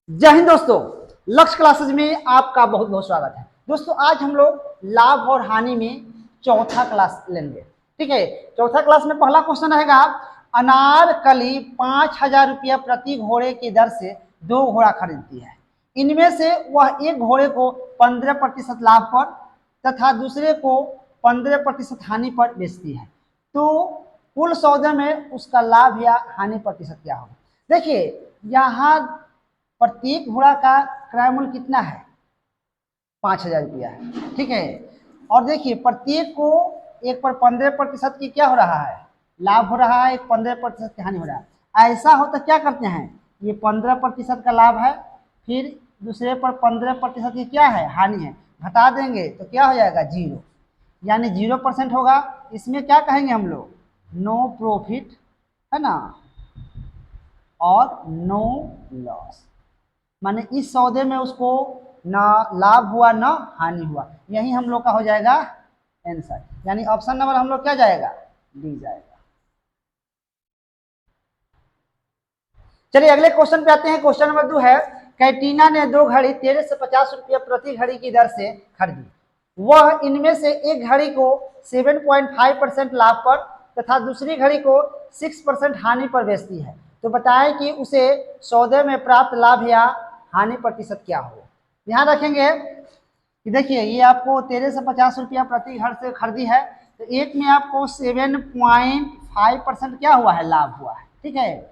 जय हिंद दोस्तों। लक्ष्य क्लासेज में आपका बहुत बहुत स्वागत है। दोस्तों आज हम लोग लाभ और हानि में चौथा क्लास लेंगे। ठीक है, चौथा क्लास में पहला क्वेश्चन रहेगा, अनारकली 5,000 रुपया प्रति घोड़े की दर से 2 घोड़ा खरीदती है। इनमें से वह एक घोड़े को 15% लाभ पर तथा दूसरे को 15% हानि पर बेचती है, तो कुल सौदे में उसका लाभ या हानि प्रतिशत क्या होगा। देखिए यहाँ प्रत्येक घोड़ा का क्रय मूल्य कितना है, 5,000 रुपया है। ठीक है, और देखिए प्रत्येक को एक पर 15% की क्या हो रहा है, लाभ हो रहा है, एक 15% की हानि हो रहा है। ऐसा हो तो क्या करते हैं, ये 15% का लाभ है, फिर दूसरे पर 15% की क्या है, हानि है, घटा देंगे तो क्या हो जाएगा, 0, यानी 0% होगा। इसमें क्या कहेंगे हम लोग, नो प्रॉफिट है ना, और नो लॉस, माने इस सौदे में उसको ना लाभ हुआ ना हानि हुआ। यही हम लोग का हो जाएगा आंसर, यानी ऑप्शन नंबर हम लोग क्या जाएगा, डी जाएगा। चलिए अगले क्वेश्चन पे आते हैं। क्वेश्चन नंबर 2 है, कैटीना ने 2 घड़ी 13 से 50 रुपया प्रति घड़ी की दर से खरीदी। वह इनमें से एक घड़ी को 7.5% लाभ पर तथा दूसरी घड़ी को 6% हानि पर बेचती है, तो बताएं कि उसे सौदे में प्राप्त लाभ या हानि प्रतिशत क्या हो। ध्यान रखेंगे कि देखिए ये आपको 13 से 50 रुपया प्रति घर से खरीदी है, तो एक में आपको 7.5% क्या हुआ है, लाभ हुआ है। ठीक है,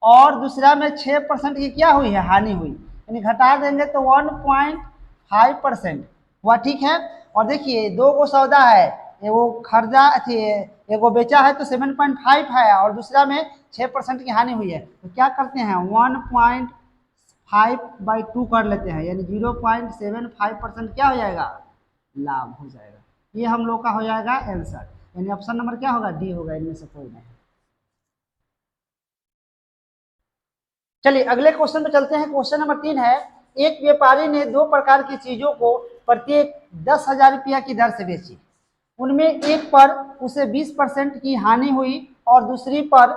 और दूसरा में 6% की क्या हुई है, हानि हुई, यानी घटा देंगे तो 1.5% हुआ। ठीक है, और देखिए दो को सौदा है, एगो खरीदा थी, एगो बेचा है तो 7.5 है, और दूसरा में 6% की हानि हुई है, तो क्या करते हैं 1.5/2 कर लेते हैं, यानी 0.75% क्या हो जाएगा, लाभ हो जाएगा। ये हम लोग का हो जाएगा आंसर, यानी ऑप्शन नंबर क्या होगा, डी होगा, इनमें से कोई नहीं। चलिए अगले क्वेश्चन पे चलते हैं। क्वेश्चन नंबर 3 है, एक व्यापारी ने 2 प्रकार की चीजों को प्रत्येक 10,000 रुपया की दर से बेची। उनमें एक पर उसे 20% की हानि हुई और दूसरी पर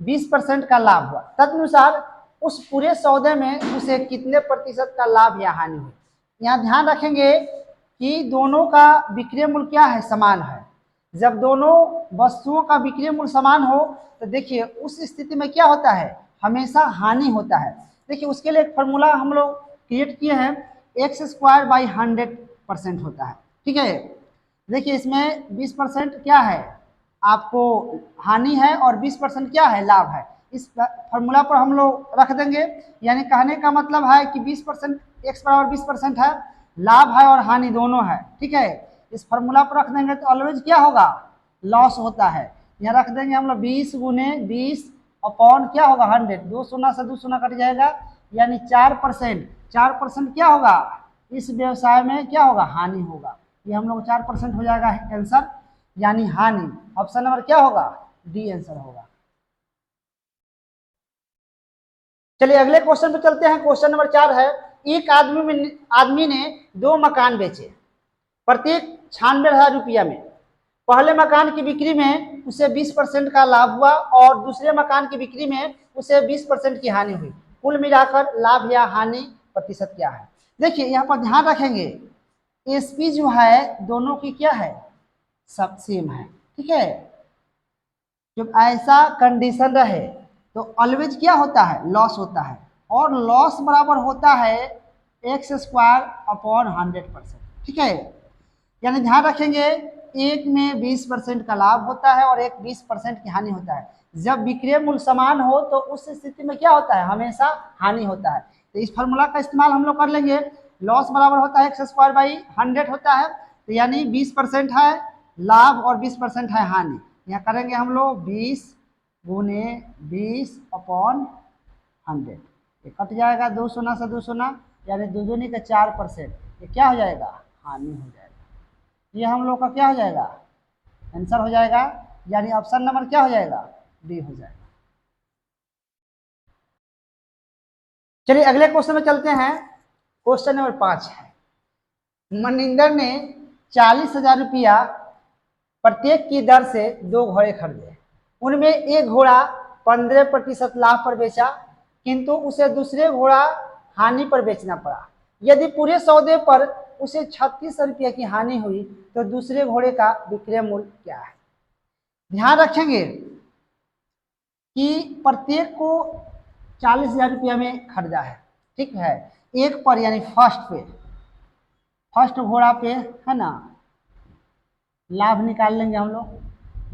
20% का लाभ हुआ। तदनुसार उस पूरे सौदे में उसे कितने प्रतिशत का लाभ या हानि हुई। यहाँ ध्यान रखेंगे कि दोनों का विक्रय मूल्य क्या है, समान है। जब दोनों वस्तुओं का विक्रय मूल्य समान हो तो देखिए उस स्थिति में क्या होता है, हमेशा हानि होता है। देखिए उसके लिए एक फॉर्मूला हम लोग क्रिएट किए हैं, x²/100% होता है। ठीक है, देखिए इसमें 20% क्या है, आपको हानि है, और 20% क्या है, लाभ है। इस फॉर्मूला पर हम लोग रख देंगे, यानी कहने का मतलब है कि 20% x=20% है, लाभ है और हानि दोनों है। ठीक है, इस फॉर्मूला पर रख देंगे तो ऑलवेज क्या होगा, लॉस होता है। यहाँ रख देंगे हम लोग 20 गुने 20 अपॉन क्या होगा 100, 2 शून्य से 2 शून्य कट जाएगा, यानी 4%। 4% क्या होगा, इस व्यवसाय में क्या होगा, हानि होगा। ये हम लोग 4% हो जाएगा आंसर, यानी हानि। ऑप्शन नंबर क्या होगा, डी आंसर होगा। चलिए अगले क्वेश्चन पे चलते हैं। क्वेश्चन नंबर 4 है, एक आदमी ने 2 मकान बेचे, प्रत्येक 96,000 रुपया में। पहले मकान की बिक्री में उसे 20% का लाभ हुआ और दूसरे मकान की बिक्री में उसे 20% की हानि हुई। कुल मिलाकर लाभ या हानि प्रतिशत क्या है। देखिए यहाँ पर ध्यान रखेंगे, एसपी जो है दोनों की क्या है, सब सेम है। ठीक है, जब ऐसा कंडीशन रहे तो ऑलवेज क्या होता है, लॉस होता है, और लॉस बराबर होता है x²/100%। ठीक है, यानी ध्यान रखेंगे एक में 20% का लाभ होता है और एक 20% की हानि होता है। जब विक्रय मूल्य समान हो तो उस स्थिति में क्या होता है, हमेशा हानि होता है। तो इस फॉर्मूला का इस्तेमाल हम लोग कर लेंगे, लॉस बराबर होता है x²/100 होता है, तो यानी 20% है लाभ और 20% है हानि। यहाँ करेंगे हम लोग 20 गुने 20 अपॉन 100, ये कट जाएगा 2 शून्य से 2 शून्य, यानी 2 दूनी का 4%, ये क्या हो जाएगा, हानि हो जाएगा। ये हम लोग का क्या हो जाएगा, आंसर हो जाएगा, यानी ऑप्शन नंबर क्या हो जाएगा, डी हो जाएगा। चलिए अगले क्वेश्चन में चलते हैं। क्वेश्चन नंबर 5 है, मनिंदर ने 40,000 रुपया प्रत्येक की दर से 2 घोड़े खरीदे। उनमें एक घोड़ा 15% लाभ पर बेचा, किंतु उसे दूसरे घोड़ा हानि पर बेचना पड़ा। यदि पूरे सौदे पर उसे 3600 रुपये की हानि हुई तो दूसरे घोड़े का विक्रय मूल्य क्या है। ध्यान रखेंगे कि प्रत्येक को 40,000 रुपया में खरीदा है, ठीक है। एक पर यानी फर्स्ट घोड़ा पे है ना लाभ निकाल लेंगे हम लोग,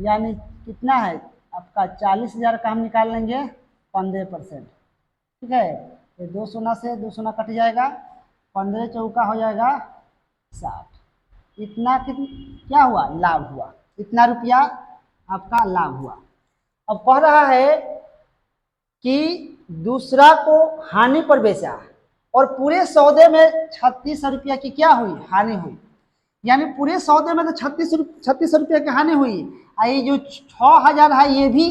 यानी कितना है आपका 40,000 का हम निकाल लेंगे 15%, ठीक है। तो 2 सोना से 2 सोना कट जाएगा, 15 चौका हो जाएगा 60। इतना क्या हुआ, लाभ हुआ, इतना रुपया आपका लाभ हुआ। अब कह रहा है कि दूसरा को हानि पर बेचा और पूरे सौदे में 3600 रुपया की क्या हुई, हानि हुई। यानी पूरे सौदे में तो 3600 रुपया की हानि हुई, ये जो 6000 है ये भी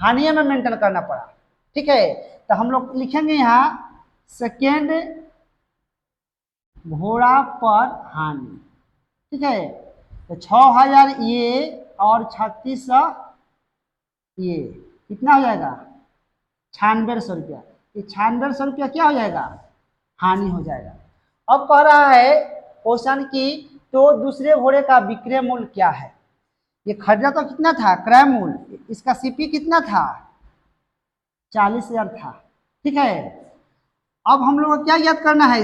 हानि में मेंटेन करना पड़ा, ठीक है। तो हम लोग लिखेंगे यहाँ सेकेंड घोड़ा पर हानि, ठीक है। तो 6000 ये और 3600 ये कितना हो जाएगा 9600 रुपया। ये 9600 रुपया क्या हो जाएगा, हानि हो जाएगा। अब कह रहा है क्वेश्चन की तो दूसरे घोड़े का विक्रय मूल्य क्या है। ये खरीदा तो कितना था क्रय मूल्य, इसका सीपी कितना था 40,000 था, ठीक है। अब हम लोग को क्या याद करना है,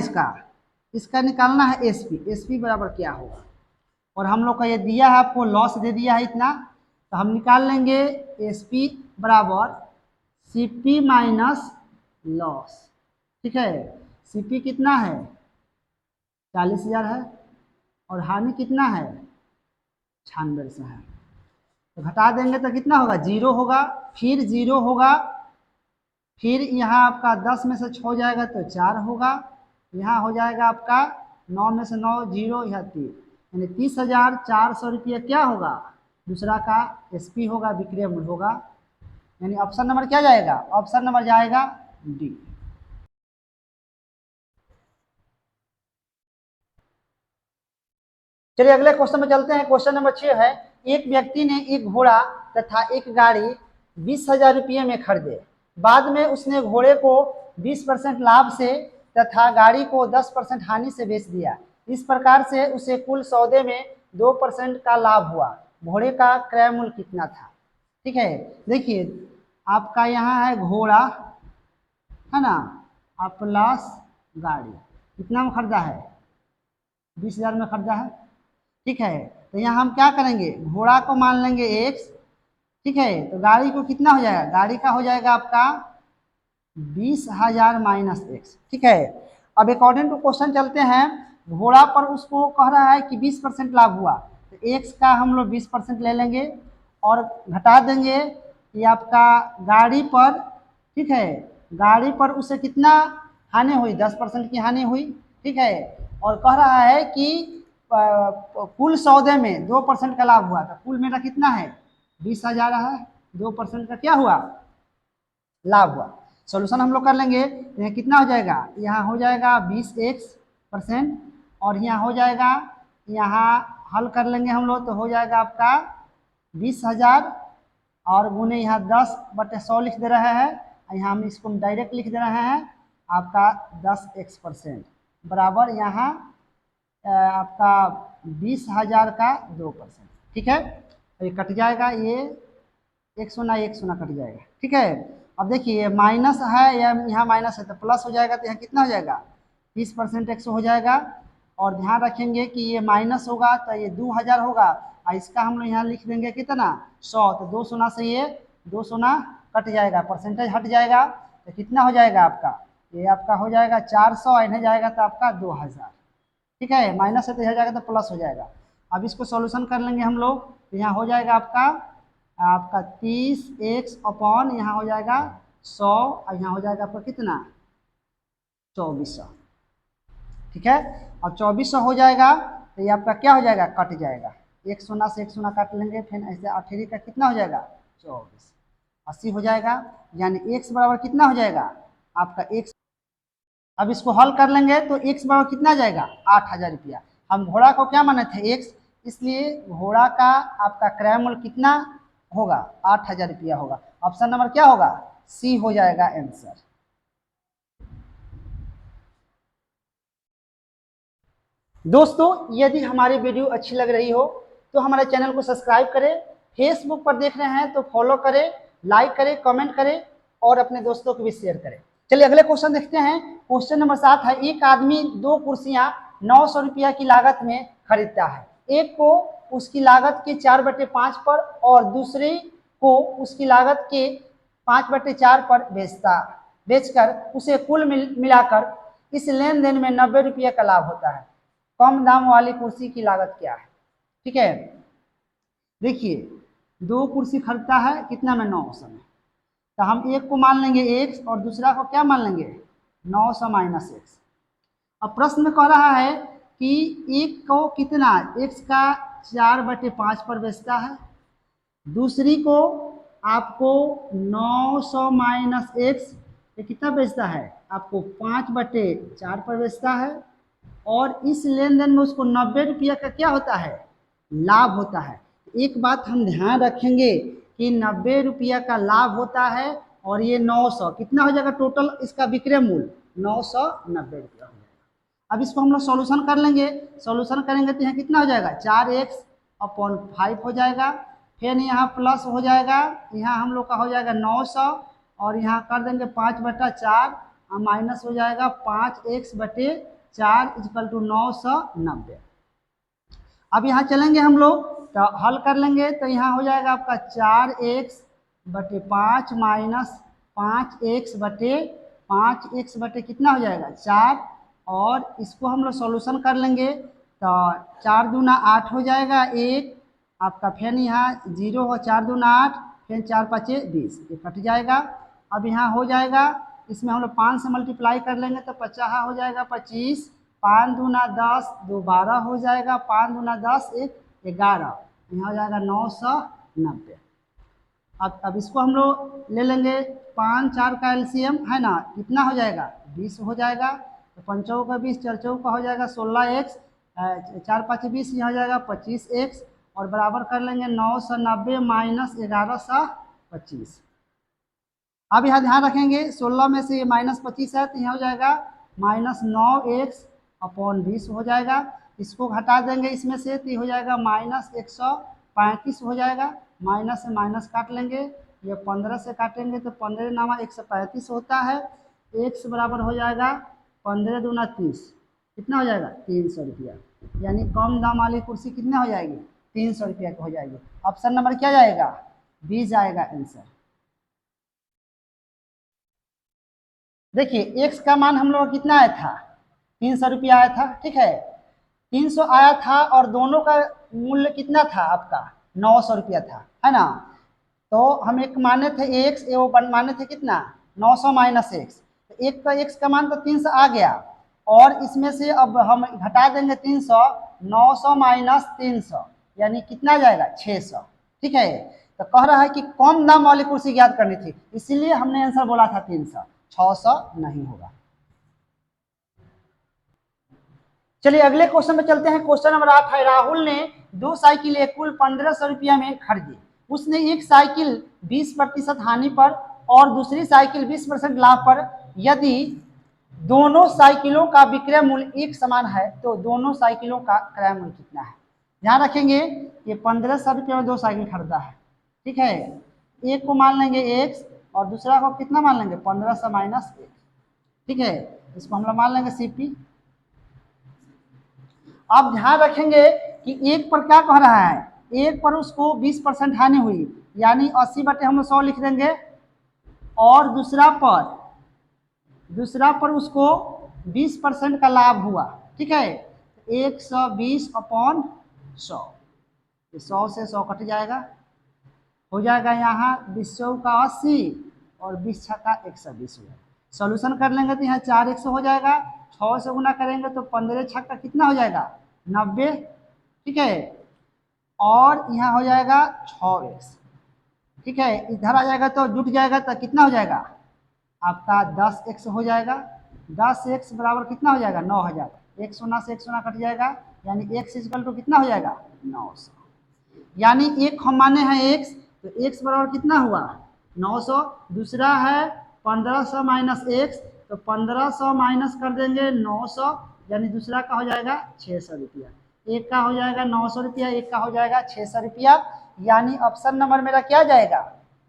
इसका निकालना है एसपी बराबर क्या होगा। और हम लोग का ये दिया है आपको लॉस दे दिया है इतना, तो हम निकाल लेंगे एसपी बराबर सीपी माइनस लॉस, ठीक है। सीपी कितना है 40,000 है और हानि कितना है 9600 है। तो घटा देंगे तो कितना होगा 0 होगा, फिर 0 होगा, फिर यहाँ आपका 10 में से 6 जाएगा तो 4 होगा, यहाँ हो जाएगा आपका 9 में से 9 0 यहाँ 3, यानी 30,400 रुपये क्या होगा दूसरा का एसपी होगा, विक्रय मूल्य होगा। यानी ऑप्शन नंबर क्या जाएगा, ऑप्शन नंबर जाएगा डी। चलिए अगले क्वेश्चन में चलते हैं। क्वेश्चन नंबर 6 है, एक व्यक्ति ने एक घोड़ा तथा एक गाड़ी 20,000 रुपये में खरीदे। बाद में उसने घोड़े को 20% लाभ से तथा गाड़ी को 10% हानि से बेच दिया। इस प्रकार से उसे कुल सौदे में 2% का लाभ हुआ। घोड़े का क्रय मूल्य कितना था, ठीक है। देखिए आपका यहाँ है घोड़ा है ना, आप प्लस गाड़ी कितना में खरीदा है 20,000 में खरीदा है, ठीक है। तो यहाँ हम क्या करेंगे घोड़ा को मान लेंगे x, ठीक है। तो गाड़ी को कितना हो जाएगा, गाड़ी का हो जाएगा आपका 20,000 माइनस x, ठीक है। अब अकॉर्डिंग टू क्वेश्चन चलते हैं। घोड़ा पर उसको कह रहा है कि 20% लाभ हुआ, तो x का हम लोग 20% ले लेंगे और घटा देंगे ये आपका गाड़ी पर, ठीक है। गाड़ी पर उसे कितना हानि हुई 10% की हानि हुई, ठीक है। और कह रहा है कि कुल सौदे में 2% का लाभ हुआ, तो कुल मेरा कितना है 20,000 है, 2% का क्या हुआ लाभ हुआ। सॉल्यूशन हम लोग कर लेंगे तो यहाँ कितना हो जाएगा, यहाँ हो जाएगा 20x% और यहाँ हो जाएगा, यहाँ हल कर लेंगे हम लोग तो हो जाएगा आपका 20,000 और गुने यहाँ 10/100 लिख दे रहे हैं, यहाँ हम इसको डायरेक्ट लिख दे रहे हैं आपका 10x% बराबर यहाँ आपका 20,000 का 2%, ठीक है। तो ये कट जाएगा, ये एक सोना कट जाएगा, ठीक है। अब देखिए माइनस है या यहाँ माइनस है तो प्लस हो जाएगा, तो यहाँ कितना हो जाएगा 20% 100 हो जाएगा। और ध्यान रखेंगे कि ये माइनस होगा तो ये 2,000 होगा और इसका हम लोग यहाँ लिख देंगे कितना 100, तो 2 सोना से ये 2 सोना कट जाएगा, परसेंटेज हट जाएगा, तो कितना हो जाएगा आपका, ये आपका हो जाएगा 400, इन्हें जाएगा तो आपका 2,000, ठीक है। माइनस है तो यह जाएगा तो प्लस हो जाएगा। अब इसको सॉल्यूशन कर लेंगे हम लोग, तो यहाँ हो जाएगा आपका 30x अपॉन यहाँ हो जाएगा 100 और यहाँ हो जाएगा आपका कितना 2400, ठीक है। और 2400 हो जाएगा तो ये आपका क्या हो जाएगा कट जाएगा, एक सोना से एक सोना काट लेंगे, फिर ऐसे 18 का कितना हो जाएगा 24, 80 हो जाएगा। यानी x बराबर कितना हो जाएगा आपका x। अब इसको हल कर लेंगे तो x बराबर कितना जाएगा 8,000 रुपया। हम घोड़ा को क्या माने थे x, इसलिए घोड़ा का आपका क्रय मूल्य कितना होगा 8,000 रुपया होगा। ऑप्शन नंबर क्या होगा सी हो जाएगा आंसर। दोस्तों यदि हमारी वीडियो अच्छी लग रही हो तो हमारे चैनल को सब्सक्राइब करें, फेसबुक पर देख रहे हैं तो फॉलो करें, लाइक करें, कमेंट करें और अपने दोस्तों को भी शेयर करें। चलिए अगले क्वेश्चन देखते हैं। क्वेश्चन नंबर 7 है, एक आदमी 2 कुर्सियां 900 रुपया की लागत में खरीदता है। एक को उसकी लागत के 4/5 पर और दूसरी को उसकी लागत के 5/4 पर बेचकर उसे कुल मिलाकर इस लेन देन में 90 रुपये का लाभ होता है। कम दाम वाली कुर्सी की लागत क्या है? ठीक है, देखिए 2 कुर्सी खरीदता है कितना में, 900 में। तो हम एक को मान लेंगे x और दूसरा को क्या मान लेंगे, 900 माइनस x। अब प्रश्न में कह रहा है कि एक को कितना, x का 4/5 पर बेचता है, दूसरी को आपको 900 माइनस x ये कितना बेचता है, आपको 5/4 पर बेचता है और इस लेन देन में उसको 90 रुपया का क्या होता है, लाभ होता है। एक बात हम ध्यान रखेंगे कि 90 रुपया का लाभ होता है और ये 900 कितना हो जाएगा, टोटल इसका विक्रय मूल्य 990 रुपया हो जाएगा। अब इसको हम लोग सॉल्यूशन कर लेंगे, सॉल्यूशन करेंगे तो यहाँ कितना हो जाएगा, 4x/5 हो जाएगा, फिर यहाँ प्लस हो जाएगा, यहाँ हम लोग का हो जाएगा 900 और यहाँ कर देंगे 5/4 और माइनस हो जाएगा 5x/4 = 990। अब यहाँ चलेंगे हम लोग तो हल कर लेंगे तो यहाँ हो जाएगा आपका 4x/5 माइनस 5x/5 कितना हो जाएगा 4 और इसको हम लोग सॉल्यूशन कर लेंगे तो 4 दूना 8 हो जाएगा, एक आपका फिर यहाँ 0 हो, 4 दूना 8 फिर 4 5 20 ये कट जाएगा। अब यहाँ हो जाएगा, इसमें हम लोग 5 से मल्टीप्लाई कर लेंगे तो 50 हो जाएगा 25, 5 दूना 10, 2 12 हो जाएगा, 5 दूना 10 1 11, यहाँ हो जाएगा 990। अब इसको हम लोग ले लेंगे, 5 4 का एलसीएम है ना, कितना हो जाएगा 20 हो जाएगा, तो 5 का 20, 4 का हो जाएगा 16x, 4 5 20 यहाँ हो जाएगा 25x और बराबर कर लेंगे 990 माइनस 1125। अब यहाँ ध्यान रखेंगे 16 में से माइनस 25 है तो यहाँ हो जाएगा -9x/20 हो जाएगा। इसको घटा देंगे इसमें से तो हो जाएगा -135 हो जाएगा, माइनस से माइनस काट लेंगे, ये 15 से काटेंगे तो 15 नामा 135 होता है, x बराबर हो जाएगा 15 दूना 30, कितना हो जाएगा 300 रुपया। यानी कम दाम वाली कुर्सी कितना हो जाएगी, 300 रुपया की हो जाएगी। ऑप्शन नंबर क्या जाएगा, बी जाएगा आंसर। देखिए x का मान हम लोग कितना आया था, 300 रुपया आया था, ठीक है 300 आया था और दोनों का मूल्य कितना था आपका 900 रुपया था, है ना। तो हम एक माने थे x, वो माने थे कितना 900 माइनस x, तो एक का x का मान तो 300 आ गया और इसमें से अब हम घटा देंगे 300, 900 माइनस 300 यानी कितना जाएगा 600, ठीक है। तो कह रहा है कि कम दाम वाली कुर्सी ज्ञात करनी थी, इसीलिए हमने आंसर बोला था 300, 600 नहीं होगा। चलिए अगले क्वेश्चन में चलते हैं। क्वेश्चन नंबर 8 है, राहुल ने 2 साइकिलें कुल 1500 रुपया में खरीदी। उसने एक साइकिल 20% हानि पर और दूसरी साइकिल 20% लाभ पर। यदि दोनों साइकिलों का विक्रय मूल्य एक समान है तो दोनों साइकिलों का क्रय मूल्य कितना है। ध्यान रखेंगे ये 1500 रुपये में 2 साइकिल खरीदा है, ठीक है। एक को मान लेंगे x और दूसरा को कितना मान लेंगे 1500 माइनस 1, ठीक है। इसको हम लोग मान लेंगे CP। आप ध्यान रखेंगे कि एक पर क्या कह रहा है, एक पर उसको 20% हानि हुई यानी 80/100 हम 100 लिख देंगे और दूसरा पर उसको 20% का लाभ हुआ, ठीक है। 120/100, 100 से 100 कट जाएगा, हो जाएगा यहाँ 20 का 80 और 20 का 120 हो जाएगा। सोल्यूशन कर लेंगे तो यहाँ 4x हो जाएगा, 6 से गुना करेंगे तो 15 छक्का का कितना हो जाएगा 90, ठीक है। और यहाँ हो जाएगा 6x, ठीक है। इधर आ जाएगा तो जुट जाएगा तो कितना हो जाएगा आपका 10x हो जाएगा। 10x बराबर कितना हो जाएगा 9000, 1 शून्य से 1 शून्य कट जाएगा यानी x = कितना हो जाएगा 900। यानी एक हम माने हैं x तो x बराबर कितना हुआ 900, दूसरा है 1500 माइनस x तो 1500 माइनस कर देंगे 900 यानी दूसरा का हो जाएगा 600 रुपया, एक का हो जाएगा 900 रुपया, एक का हो जाएगा 600 रुपया, यानी ऑप्शन नंबर मेरा क्या जाएगा,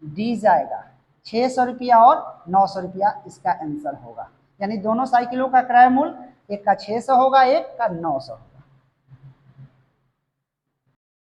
डी जाएगा। 600 रुपया और 900 रुपया इसका आंसर होगा। यानी दोनों साइकिलों का क्रय मूल्य एक का 600 होगा, एक का 900 होगा।